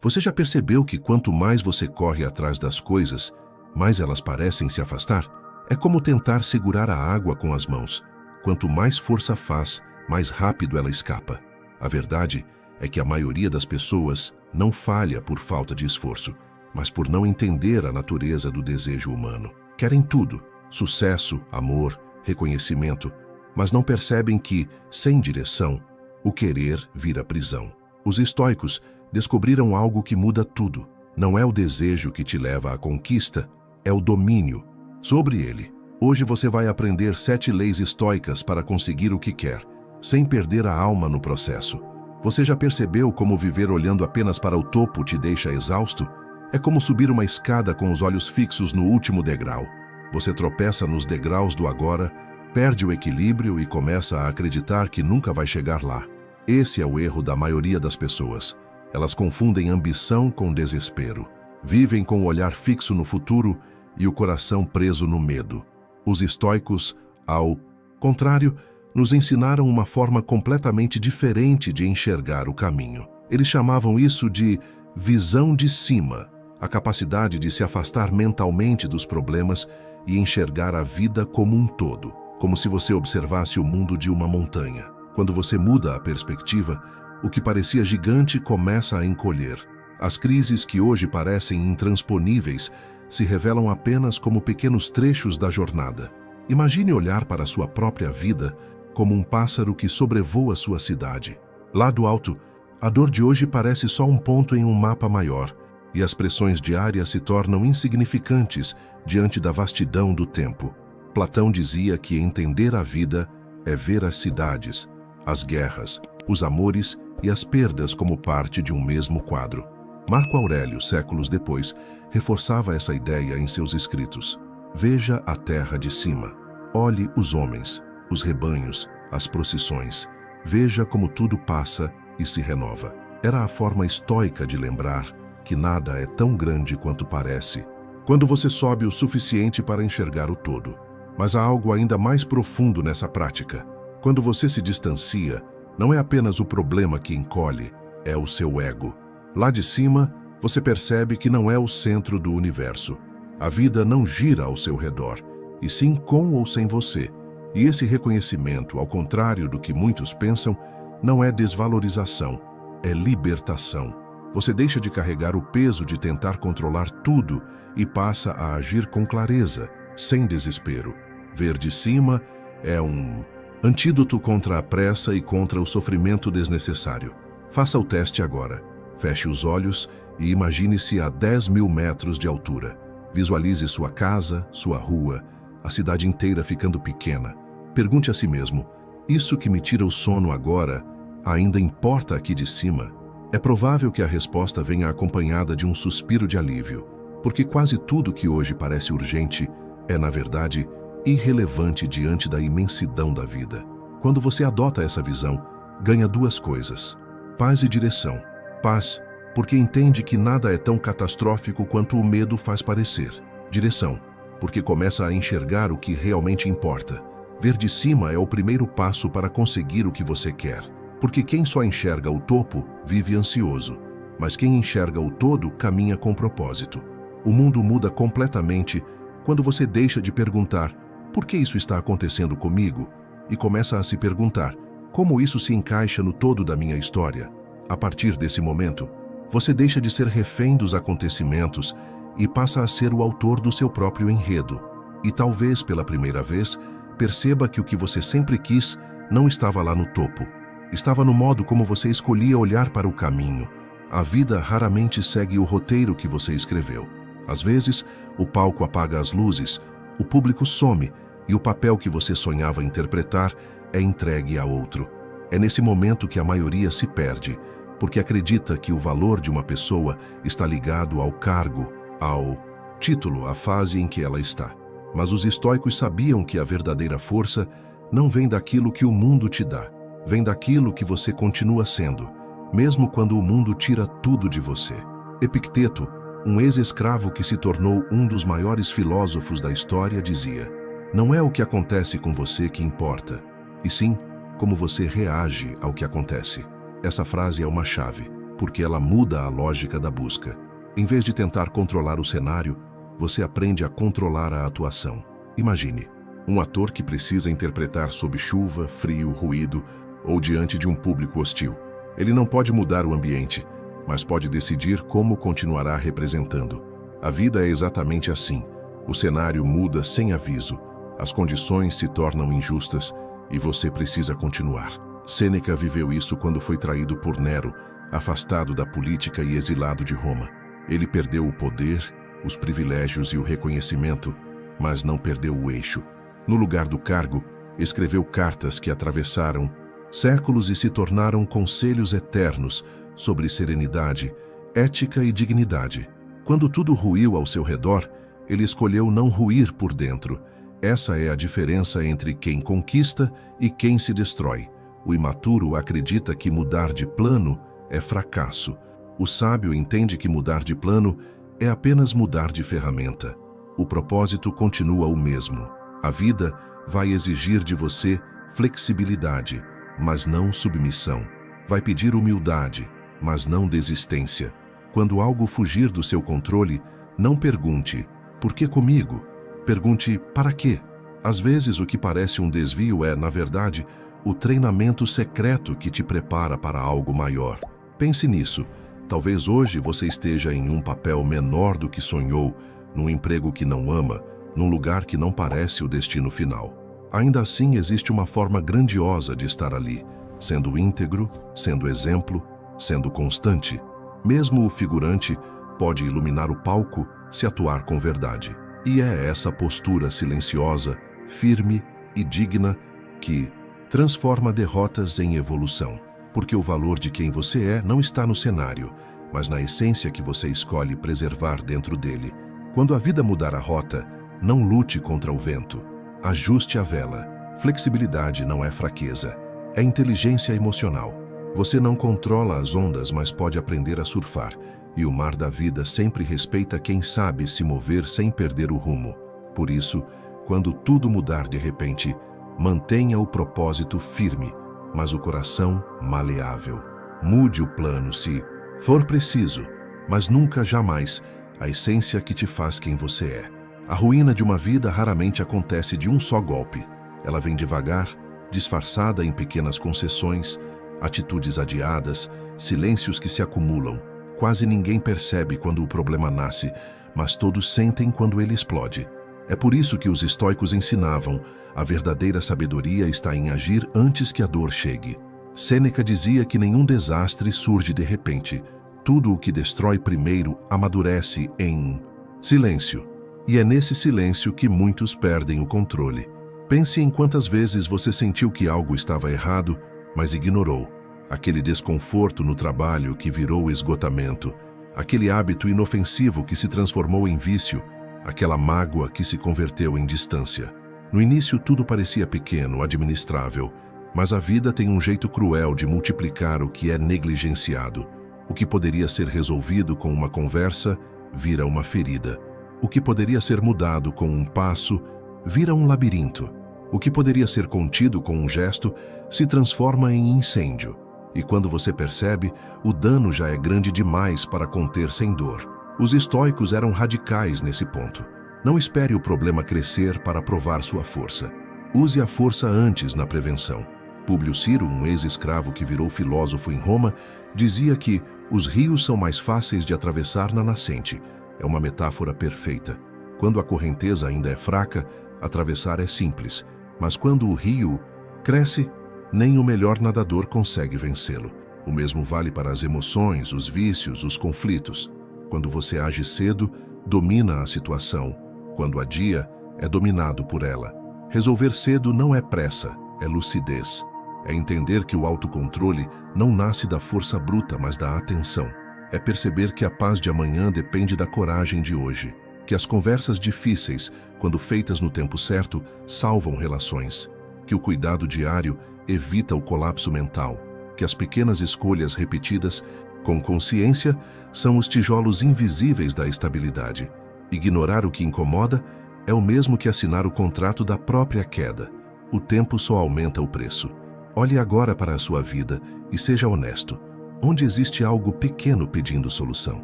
Você já percebeu que quanto mais você corre atrás das coisas, mais elas parecem se afastar? É como tentar segurar a água com as mãos. Quanto mais força faz, mais rápido ela escapa. A verdade é que a maioria das pessoas não falha por falta de esforço, mas por não entender a natureza do desejo humano. Querem tudo: sucesso, amor, reconhecimento, mas não percebem que, sem direção, o querer vira prisão. Os estoicos descobriram algo que muda tudo. Não é o desejo que te leva à conquista, é o domínio sobre ele. Hoje você vai aprender 7 leis estoicas para conseguir o que quer, sem perder a alma no processo. Você já percebeu como viver olhando apenas para o topo te deixa exausto? É como subir uma escada com os olhos fixos no último degrau. Você tropeça nos degraus do agora, perde o equilíbrio e começa a acreditar que nunca vai chegar lá. Esse é o erro da maioria das pessoas. Elas confundem ambição com desespero. Vivem com o olhar fixo no futuro e o coração preso no medo. Os estoicos, ao contrário, nos ensinaram uma forma completamente diferente de enxergar o caminho. Eles chamavam isso de visão de cima, a capacidade de se afastar mentalmente dos problemas e enxergar a vida como um todo, como se você observasse o mundo de uma montanha. Quando você muda a perspectiva, o que parecia gigante começa a encolher. As crises que hoje parecem intransponíveis se revelam apenas como pequenos trechos da jornada. Imagine olhar para a sua própria vida como um pássaro que sobrevoa sua cidade. Lá do alto, a dor de hoje parece só um ponto em um mapa maior, e as pressões diárias se tornam insignificantes diante da vastidão do tempo. Platão dizia que entender a vida é ver as cidades, as guerras, os amores e as perdas como parte de um mesmo quadro. Marco Aurélio, séculos depois, reforçava essa ideia em seus escritos. Veja a terra de cima. Olhe os homens, os rebanhos, as procissões. Veja como tudo passa e se renova. Era a forma estoica de lembrar que nada é tão grande quanto parece, quando você sobe o suficiente para enxergar o todo. Mas há algo ainda mais profundo nessa prática. Quando você se distancia, não é apenas o problema que encolhe, é o seu ego. Lá de cima, você percebe que não é o centro do universo. A vida não gira ao seu redor, e sim com ou sem você. E esse reconhecimento, ao contrário do que muitos pensam, não é desvalorização, é libertação. Você deixa de carregar o peso de tentar controlar tudo e passa a agir com clareza, sem desespero. Ver de cima é um antídoto contra a pressa e contra o sofrimento desnecessário. Faça o teste agora. Feche os olhos e imagine-se a 10.000 metros de altura. Visualize sua casa, sua rua, a cidade inteira ficando pequena. Pergunte a si mesmo: isso que me tira o sono agora ainda importa aqui de cima? É provável que a resposta venha acompanhada de um suspiro de alívio, porque quase tudo que hoje parece urgente é, na verdade, irrelevante diante da imensidão da vida. Quando você adota essa visão, ganha 2 coisas: paz e direção. Paz, porque entende que nada é tão catastrófico quanto o medo faz parecer. Direção, porque começa a enxergar o que realmente importa. Ver de cima é o primeiro passo para conseguir o que você quer. Porque quem só enxerga o topo vive ansioso, mas quem enxerga o todo caminha com propósito. O mundo muda completamente quando você deixa de perguntar: por que isso está acontecendo comigo? E começa a se perguntar: como isso se encaixa no todo da minha história? A partir desse momento, você deixa de ser refém dos acontecimentos e passa a ser o autor do seu próprio enredo. E talvez, pela primeira vez, perceba que o que você sempre quis não estava lá no topo. Estava no modo como você escolhia olhar para o caminho. A vida raramente segue o roteiro que você escreveu. Às vezes, o palco apaga as luzes, o público some e o papel que você sonhava interpretar é entregue a outro. É nesse momento que a maioria se perde, porque acredita que o valor de uma pessoa está ligado ao cargo, ao título, à fase em que ela está. Mas os estoicos sabiam que a verdadeira força não vem daquilo que o mundo te dá, vem daquilo que você continua sendo, mesmo quando o mundo tira tudo de você. Epicteto, um ex-escravo que se tornou um dos maiores filósofos da história, dizia: não é o que acontece com você que importa, e sim como você reage ao que acontece. Essa frase é uma chave. porque ela muda a lógica da busca. Em vez de tentar controlar o cenário, você aprende a controlar a atuação. Imagine, um ator que precisa interpretar sob chuva, frio, ruído ou diante de um público hostil. Ele não pode mudar o ambiente, mas pode decidir como continuará representando. A vida é exatamente assim. O cenário muda sem aviso, as condições se tornam injustas e você precisa continuar. Sêneca viveu isso quando foi traído por Nero, afastado da política e exilado de Roma. Ele perdeu o poder, os privilégios e o reconhecimento, mas não perdeu o eixo. No lugar do cargo, escreveu cartas que atravessaram séculos e se tornaram conselhos eternos sobre serenidade, ética e dignidade. Quando tudo ruiu ao seu redor, ele escolheu não ruir por dentro. Essa é a diferença entre quem conquista e quem se destrói. O imaturo acredita que mudar de plano é fracasso. O sábio entende que mudar de plano é apenas mudar de ferramenta. O propósito continua o mesmo. A vida vai exigir de você flexibilidade, mas não submissão. Vai pedir humildade, mas não desistência. Quando algo fugir do seu controle, não pergunte, por que comigo? Pergunte, para quê? Às vezes o que parece um desvio é, na verdade, o treinamento secreto que te prepara para algo maior. Pense nisso. Talvez hoje você esteja em um papel menor do que sonhou, num emprego que não ama, num lugar que não parece o destino final. Ainda assim, existe uma forma grandiosa de estar ali, sendo íntegro, sendo exemplo, sendo constante. Mesmo o figurante pode iluminar o palco se atuar com verdade. E é essa postura silenciosa, firme e digna que transforma derrotas em evolução. Porque o valor de quem você é não está no cenário, mas na essência que você escolhe preservar dentro dele. Quando a vida mudar a rota, não lute contra o vento. Ajuste a vela. Flexibilidade não é fraqueza, é inteligência emocional. Você não controla as ondas, mas pode aprender a surfar. E o mar da vida sempre respeita quem sabe se mover sem perder o rumo. Por isso, quando tudo mudar de repente, mantenha o propósito firme, mas o coração maleável. Mude o plano se for preciso, mas nunca jamais a essência que te faz quem você é. A ruína de uma vida raramente acontece de um só golpe. Ela vem devagar, disfarçada em pequenas concessões, atitudes adiadas, silêncios que se acumulam. Quase ninguém percebe quando o problema nasce, mas todos sentem quando ele explode. É por isso que os estoicos ensinavam: a verdadeira sabedoria está em agir antes que a dor chegue. Sêneca dizia que nenhum desastre surge de repente. Tudo o que destrói primeiro amadurece em silêncio. E é nesse silêncio que muitos perdem o controle. Pense em quantas vezes você sentiu que algo estava errado, mas ignorou. Aquele desconforto no trabalho que virou esgotamento. Aquele hábito inofensivo que se transformou em vício. Aquela mágoa que se converteu em distância. No início tudo parecia pequeno, administrável, mas a vida tem um jeito cruel de multiplicar o que é negligenciado. O que poderia ser resolvido com uma conversa vira uma ferida. O que poderia ser mudado com um passo vira um labirinto. O que poderia ser contido com um gesto se transforma em incêndio. E quando você percebe, o dano já é grande demais para conter sem dor. Os estoicos eram radicais nesse ponto. Não espere o problema crescer para provar sua força. Use a força antes na prevenção. Públio Ciro, um ex-escravo que virou filósofo em Roma, dizia que os rios são mais fáceis de atravessar na nascente. É uma metáfora perfeita. Quando a correnteza ainda é fraca, atravessar é simples. Mas quando o rio cresce, nem o melhor nadador consegue vencê-lo. O mesmo vale para as emoções, os vícios, os conflitos. Quando você age cedo, domina a situação. Quando adia, é dominado por ela. Resolver cedo não é pressa, é lucidez. É entender que o autocontrole não nasce da força bruta, mas da atenção. É perceber que a paz de amanhã depende da coragem de hoje. Que as conversas difíceis, quando feitas no tempo certo, salvam relações. Que o cuidado diário evita o colapso mental. Que as pequenas escolhas repetidas, com consciência, são os tijolos invisíveis da estabilidade. Ignorar o que incomoda é o mesmo que assinar o contrato da própria queda. O tempo só aumenta o preço. Olhe agora para a sua vida e seja honesto. onde existe algo pequeno pedindo solução.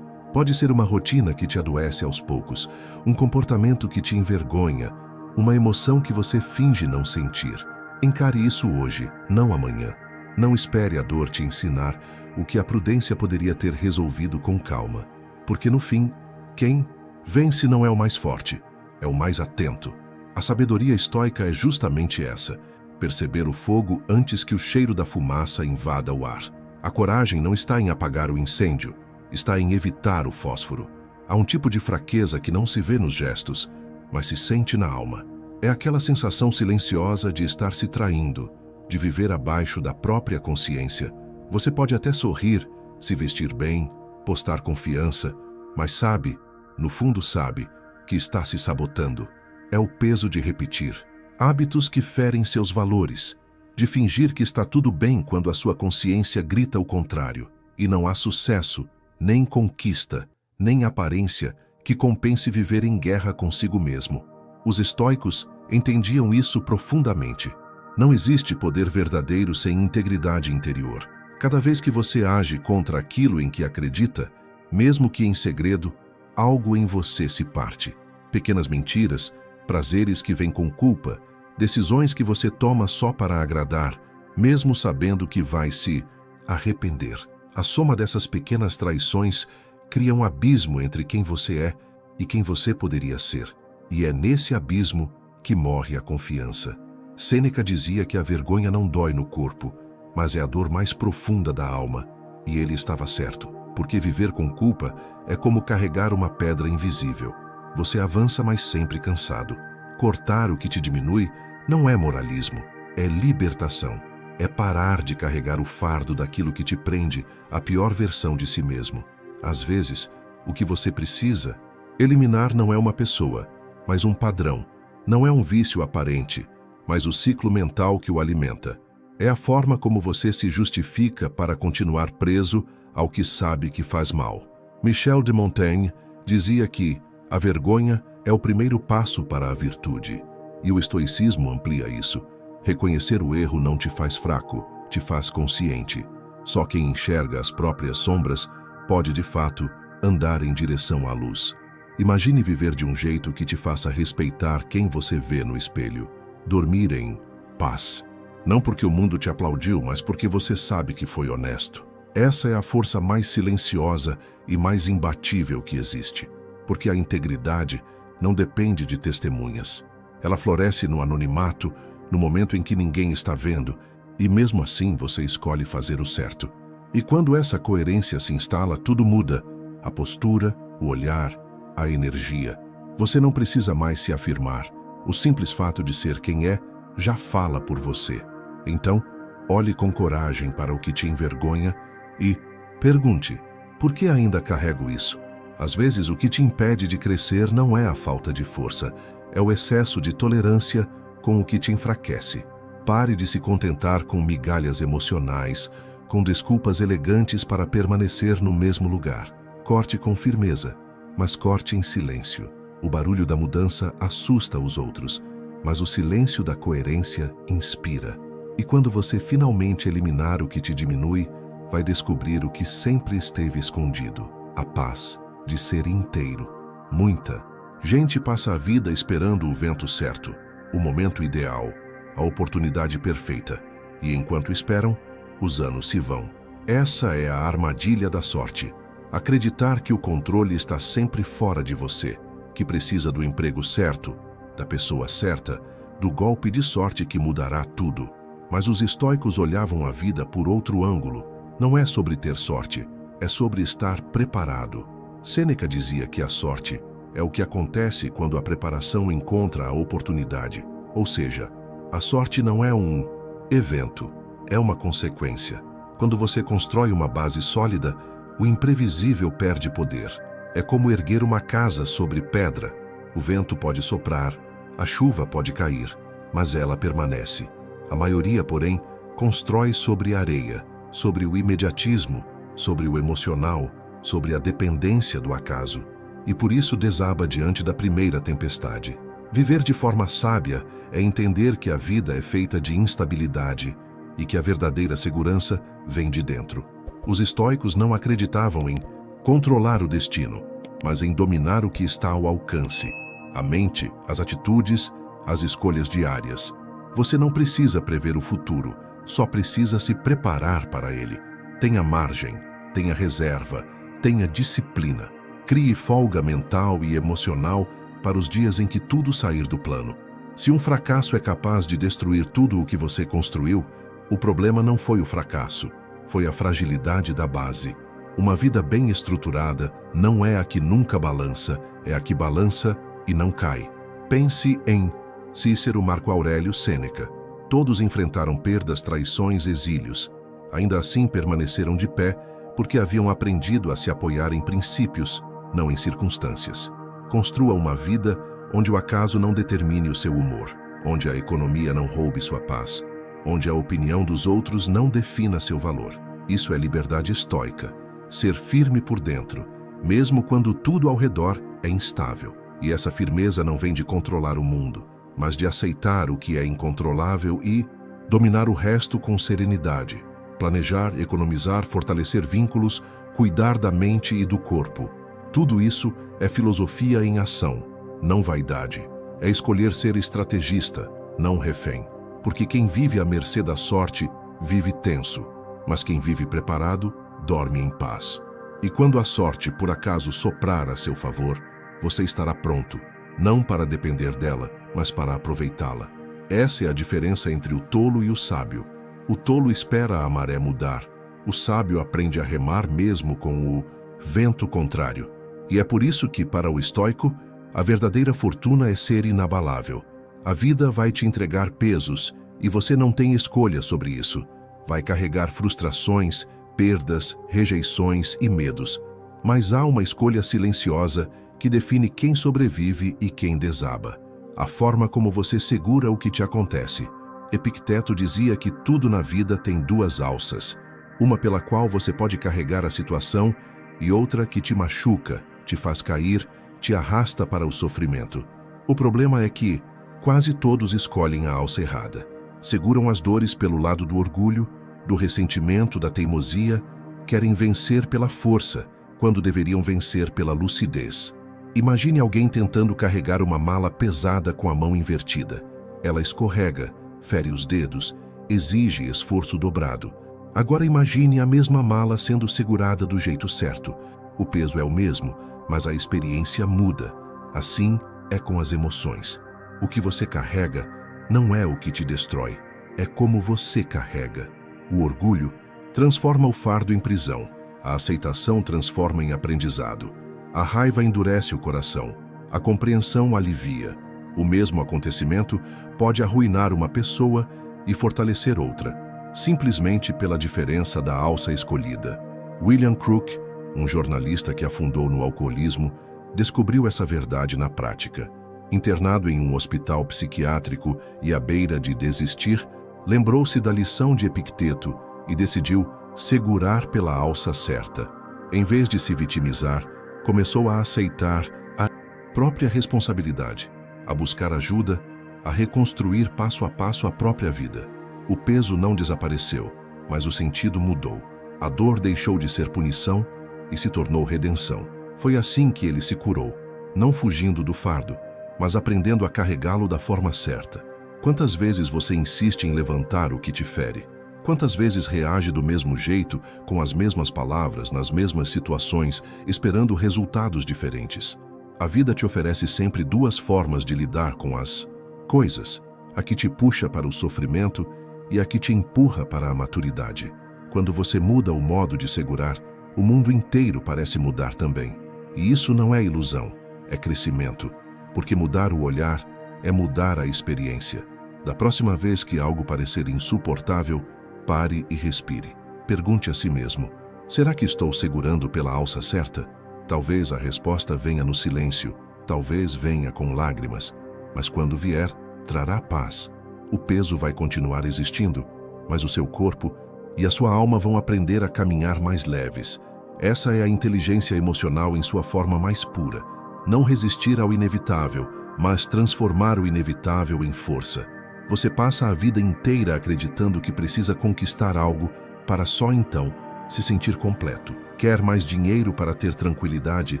Pode ser uma rotina que te adoece aos poucos, um comportamento que te envergonha, uma emoção que você finge não sentir. Encare isso hoje, não amanhã. Não espere a dor te ensinar o que a prudência poderia ter resolvido com calma. Porque no fim, quem vence não é o mais forte, é o mais atento. A sabedoria estoica é justamente essa: perceber o fogo antes que o cheiro da fumaça invada o ar. A coragem não está em apagar o incêndio, está em evitar o fósforo. Há um tipo de fraqueza que não se vê nos gestos, mas se sente na alma. É aquela sensação silenciosa de estar se traindo, de viver abaixo da própria consciência. Você pode até sorrir, se vestir bem, postar confiança, mas sabe, no fundo sabe, que está se sabotando. É o peso de repetir hábitos que ferem seus valores, de fingir que está tudo bem quando a sua consciência grita o contrário. E não há sucesso, nem conquista, nem aparência que compense viver em guerra consigo mesmo. Os estoicos entendiam isso profundamente. Não existe poder verdadeiro sem integridade interior. Cada vez que você age contra aquilo em que acredita, mesmo que em segredo, algo em você se parte. Pequenas mentiras, prazeres que vêm com culpa, decisões que você toma só para agradar, mesmo sabendo que vai se arrepender. A soma dessas pequenas traições cria um abismo entre quem você é e quem você poderia ser. E é nesse abismo que morre a confiança. Sêneca dizia que a vergonha não dói no corpo, mas é a dor mais profunda da alma. E ele estava certo, porque viver com culpa é como carregar uma pedra invisível. Você avança, mas sempre cansado. Cortar o que te diminui não é moralismo, é libertação. É parar de carregar o fardo daquilo que te prende à pior versão de si mesmo. Às vezes, o que você precisa eliminar não é uma pessoa, mas um padrão. Não é um vício aparente, mas o ciclo mental que o alimenta. É a forma como você se justifica para continuar preso ao que sabe que faz mal. Michel de Montaigne dizia que a vergonha é o primeiro passo para a virtude. E o estoicismo amplia isso. Reconhecer o erro não te faz fraco, te faz consciente. Só quem enxerga as próprias sombras pode, de fato, andar em direção à luz. Imagine viver de um jeito que te faça respeitar quem você vê no espelho. Dormir em paz. Não porque o mundo te aplaudiu, mas porque você sabe que foi honesto. Essa é a força mais silenciosa e mais imbatível que existe. Porque a integridade não depende de testemunhas. Ela floresce no anonimato, no momento em que ninguém está vendo, e mesmo assim você escolhe fazer o certo. E quando essa coerência se instala, tudo muda. A postura, o olhar, a energia. Você não precisa mais se afirmar. O simples fato de ser quem é já fala por você. Então, olhe com coragem para o que te envergonha e pergunte: por que ainda carrego isso? Às vezes, o que te impede de crescer não é a falta de força, é o excesso de tolerância com o que te enfraquece. Pare de se contentar com migalhas emocionais, com desculpas elegantes para permanecer no mesmo lugar. Corte com firmeza, mas corte em silêncio. O barulho da mudança assusta os outros, mas o silêncio da coerência inspira. E quando você finalmente eliminar o que te diminui, vai descobrir o que sempre esteve escondido: a paz de ser inteiro. Muita gente passa a vida esperando o vento certo, o momento ideal, a oportunidade perfeita, e enquanto esperam, os anos se vão. Essa é a armadilha da sorte. Acreditar que o controle está sempre fora de você, que precisa do emprego certo, da pessoa certa, do golpe de sorte que mudará tudo. Mas os estoicos olhavam a vida por outro ângulo. Não é sobre ter sorte, é sobre estar preparado. Sêneca dizia que a sorte é o que acontece quando a preparação encontra a oportunidade. Ou seja, a sorte não é um evento, é uma consequência. Quando você constrói uma base sólida, o imprevisível perde poder. É como erguer uma casa sobre pedra. O vento pode soprar, a chuva pode cair, mas ela permanece. A maioria, porém, constrói sobre areia, sobre o imediatismo, sobre o emocional, sobre a dependência do acaso. E por isso desaba diante da primeira tempestade. Viver de forma sábia é entender que a vida é feita de instabilidade e que a verdadeira segurança vem de dentro. Os estoicos não acreditavam em controlar o destino, mas em dominar o que está ao alcance: a mente, as atitudes, as escolhas diárias. Você não precisa prever o futuro, só precisa se preparar para ele. Tenha margem, tenha reserva, tenha disciplina. Crie folga mental e emocional para os dias em que tudo sair do plano. Se um fracasso é capaz de destruir tudo o que você construiu, o problema não foi o fracasso, foi a fragilidade da base. Uma vida bem estruturada não é a que nunca balança, é a que balança e não cai. Pense em Cícero, Marco Aurélio, Sêneca. Todos enfrentaram perdas, traições, exílios. Ainda assim permaneceram de pé porque haviam aprendido a se apoiar em princípios, não em circunstâncias. Construa uma vida onde o acaso não determine o seu humor, onde a economia não roube sua paz, onde a opinião dos outros não defina seu valor. Isso é liberdade estoica. Ser firme por dentro, mesmo quando tudo ao redor é instável. E essa firmeza não vem de controlar o mundo, mas de aceitar o que é incontrolável e dominar o resto com serenidade. Planejar, economizar, fortalecer vínculos, cuidar da mente e do corpo. Tudo isso é filosofia em ação, não vaidade. É escolher ser estrategista, não refém. Porque quem vive à mercê da sorte, vive tenso. Mas quem vive preparado, dorme em paz. E quando a sorte, por acaso, soprar a seu favor, você estará pronto, não para depender dela, mas para aproveitá-la. Essa é a diferença entre o tolo e o sábio. O tolo espera a maré mudar. O sábio aprende a remar mesmo com o vento contrário. E é por isso que, para o estoico, a verdadeira fortuna é ser inabalável. A vida vai te entregar pesos e você não tem escolha sobre isso. Vai carregar frustrações, perdas, rejeições e medos. Mas há uma escolha silenciosa que define quem sobrevive e quem desaba. A forma como você segura o que te acontece. Epicteto dizia que tudo na vida tem duas alças, uma pela qual você pode carregar a situação e outra que te machuca, te faz cair, te arrasta para o sofrimento. O problema é que quase todos escolhem a alça errada. Seguram as dores pelo lado do orgulho, do ressentimento, da teimosia, querem vencer pela força, quando deveriam vencer pela lucidez. Imagine alguém tentando carregar uma mala pesada com a mão invertida. Ela escorrega, fere os dedos, exige esforço dobrado. Agora imagine a mesma mala sendo segurada do jeito certo. O peso é o mesmo, mas a experiência muda. Assim é com as emoções. O que você carrega não é o que te destrói, é como você carrega. O orgulho transforma o fardo em prisão. A aceitação transforma em aprendizado. A raiva endurece o coração. A compreensão alivia. O mesmo acontecimento pode arruinar uma pessoa e fortalecer outra, simplesmente pela diferença da alça escolhida. William Crook, um jornalista que afundou no alcoolismo, descobriu essa verdade na prática. Internado em um hospital psiquiátrico e à beira de desistir, lembrou-se da lição de Epicteto e decidiu segurar pela alça certa. Em vez de se vitimizar, começou a aceitar a própria responsabilidade, a buscar ajuda, a reconstruir passo a passo a própria vida. O peso não desapareceu, mas o sentido mudou. A dor deixou de ser punição e se tornou redenção. Foi assim que ele se curou, não fugindo do fardo, mas aprendendo a carregá-lo da forma certa. Quantas vezes você insiste em levantar o que te fere? Quantas vezes reage do mesmo jeito, com as mesmas palavras, nas mesmas situações, esperando resultados diferentes? A vida te oferece sempre duas formas de lidar com as coisas: a que te puxa para o sofrimento e a que te empurra para a maturidade. Quando você muda o modo de segurar, o mundo inteiro parece mudar também. E isso não é ilusão, é crescimento, porque mudar o olhar é mudar a experiência. Da próxima vez que algo parecer insuportável, pare e respire. Pergunte a si mesmo: será que estou segurando pela alça certa? Talvez a resposta venha no silêncio, talvez venha com lágrimas, mas quando vier, trará paz. O peso vai continuar existindo, mas o seu corpo e a sua alma vão aprender a caminhar mais leves. Essa é a inteligência emocional em sua forma mais pura. Não resistir ao inevitável, mas transformar o inevitável em força. Você passa a vida inteira acreditando que precisa conquistar algo para só então se sentir completo. Quer mais dinheiro para ter tranquilidade,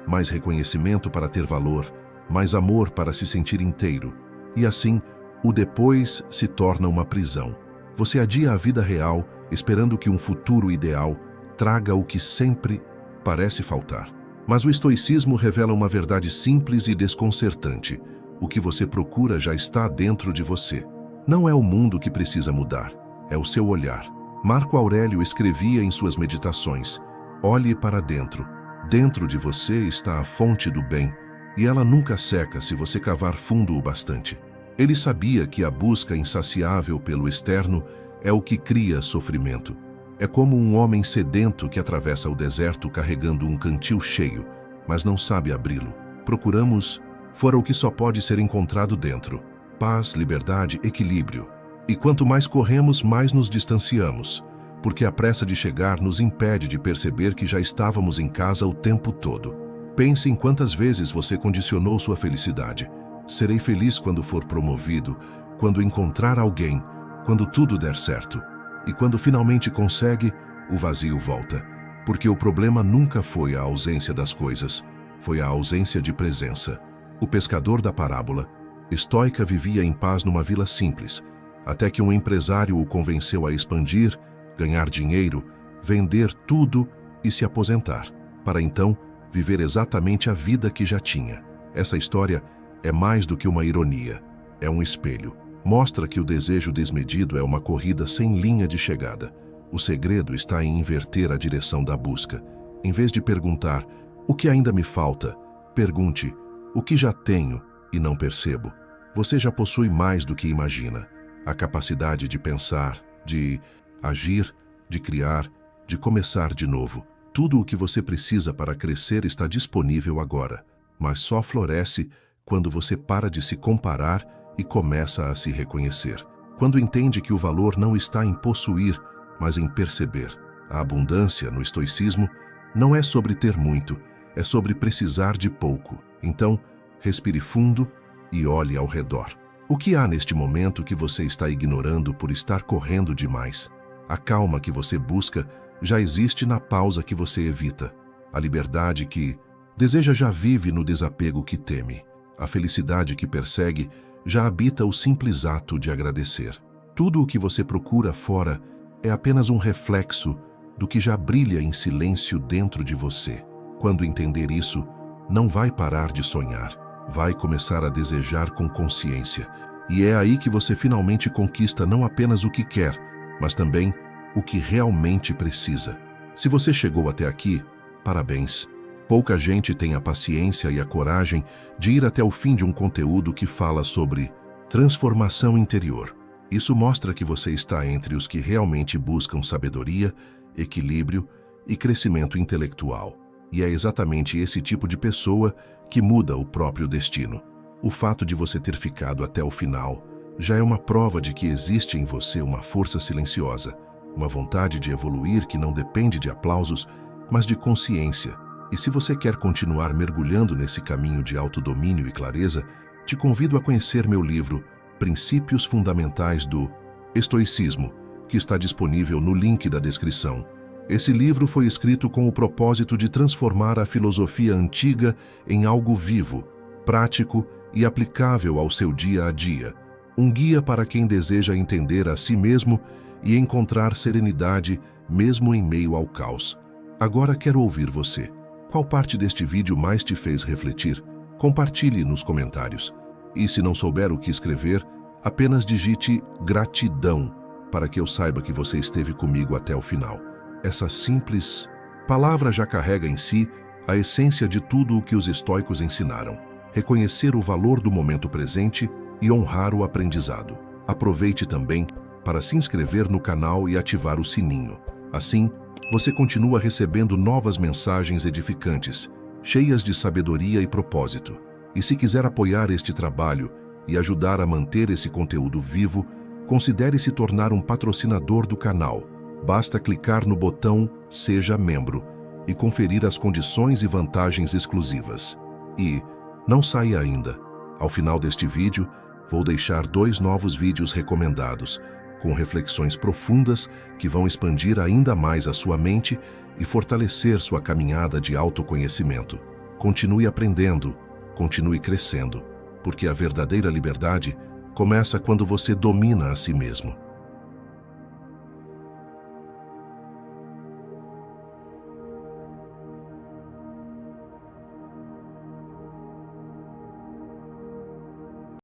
mais reconhecimento para ter valor, mais amor para se sentir inteiro. E assim, o depois se torna uma prisão. Você adia a vida real, esperando que um futuro ideal traga o que sempre parece faltar. Mas o estoicismo revela uma verdade simples e desconcertante. O que você procura já está dentro de você. Não é o mundo que precisa mudar, é o seu olhar. Marco Aurélio escrevia em suas meditações: olhe para dentro. Dentro de você está a fonte do bem, e ela nunca seca se você cavar fundo o bastante. Ele sabia que a busca insaciável pelo externo é o que cria sofrimento. É como um homem sedento que atravessa o deserto carregando um cantil cheio, mas não sabe abri-lo. Procuramos fora o que só pode ser encontrado dentro: paz, liberdade, equilíbrio. E quanto mais corremos, mais nos distanciamos, porque a pressa de chegar nos impede de perceber que já estávamos em casa o tempo todo. Pense em quantas vezes você condicionou sua felicidade. Serei feliz quando for promovido, quando encontrar alguém, quando tudo der certo. E quando finalmente consegue, o vazio volta, porque o problema nunca foi a ausência das coisas, foi a ausência de presença. O pescador da parábola estoica vivia em paz numa vila simples, até que um empresário o convenceu a expandir, ganhar dinheiro, vender tudo e se aposentar, para então viver exatamente a vida que já tinha. Essa história é mais do que uma ironia, é um espelho. Mostra que o desejo desmedido é uma corrida sem linha de chegada. O segredo está em inverter a direção da busca. Em vez de perguntar, o que ainda me falta, pergunte, o que já tenho e não percebo. Você já possui mais do que imagina. A capacidade de pensar, de agir, de criar, de começar de novo. Tudo o que você precisa para crescer está disponível agora, mas só floresce quando você para de se comparar e começa a se reconhecer. Quando entende que o valor não está em possuir, mas em perceber. A abundância, no estoicismo, não é sobre ter muito, é sobre precisar de pouco. Então, respire fundo e olhe ao redor. O que há neste momento que você está ignorando por estar correndo demais? A calma que você busca já existe na pausa que você evita. A liberdade que deseja já vive no desapego que teme. A felicidade que persegue já habita o simples ato de agradecer. Tudo o que você procura fora é apenas um reflexo do que já brilha em silêncio dentro de você. Quando entender isso, não vai parar de sonhar, vai começar a desejar com consciência. E é aí que você finalmente conquista não apenas o que quer, mas também o que realmente precisa. Se você chegou até aqui, parabéns. Pouca gente tem a paciência e a coragem de ir até o fim de um conteúdo que fala sobre transformação interior. Isso mostra que você está entre os que realmente buscam sabedoria, equilíbrio e crescimento intelectual. E é exatamente esse tipo de pessoa que muda o próprio destino. O fato de você ter ficado até o final já é uma prova de que existe em você uma força silenciosa, uma vontade de evoluir que não depende de aplausos, mas de consciência. E se você quer continuar mergulhando nesse caminho de autodomínio e clareza, te convido a conhecer meu livro Princípios Fundamentais do Estoicismo, que está disponível no link da descrição. Esse livro foi escrito com o propósito de transformar a filosofia antiga em algo vivo, prático e aplicável ao seu dia a dia. Um guia para quem deseja entender a si mesmo e encontrar serenidade mesmo em meio ao caos. Agora quero ouvir você. Qual parte deste vídeo mais te fez refletir? Compartilhe nos comentários. E se não souber o que escrever, apenas digite gratidão para que eu saiba que você esteve comigo até o final. Essa simples palavra já carrega em si a essência de tudo o que os estoicos ensinaram. Reconhecer o valor do momento presente e honrar o aprendizado. Aproveite também para se inscrever no canal e ativar o sininho. Assim, você continua recebendo novas mensagens edificantes, cheias de sabedoria e propósito. E se quiser apoiar este trabalho e ajudar a manter esse conteúdo vivo, considere se tornar um patrocinador do canal. Basta clicar no botão Seja Membro e conferir as condições e vantagens exclusivas. E não saia ainda. Ao final deste vídeo, vou deixar 2 novos vídeos recomendados, com reflexões profundas que vão expandir ainda mais a sua mente e fortalecer sua caminhada de autoconhecimento. Continue aprendendo, continue crescendo, porque a verdadeira liberdade começa quando você domina a si mesmo.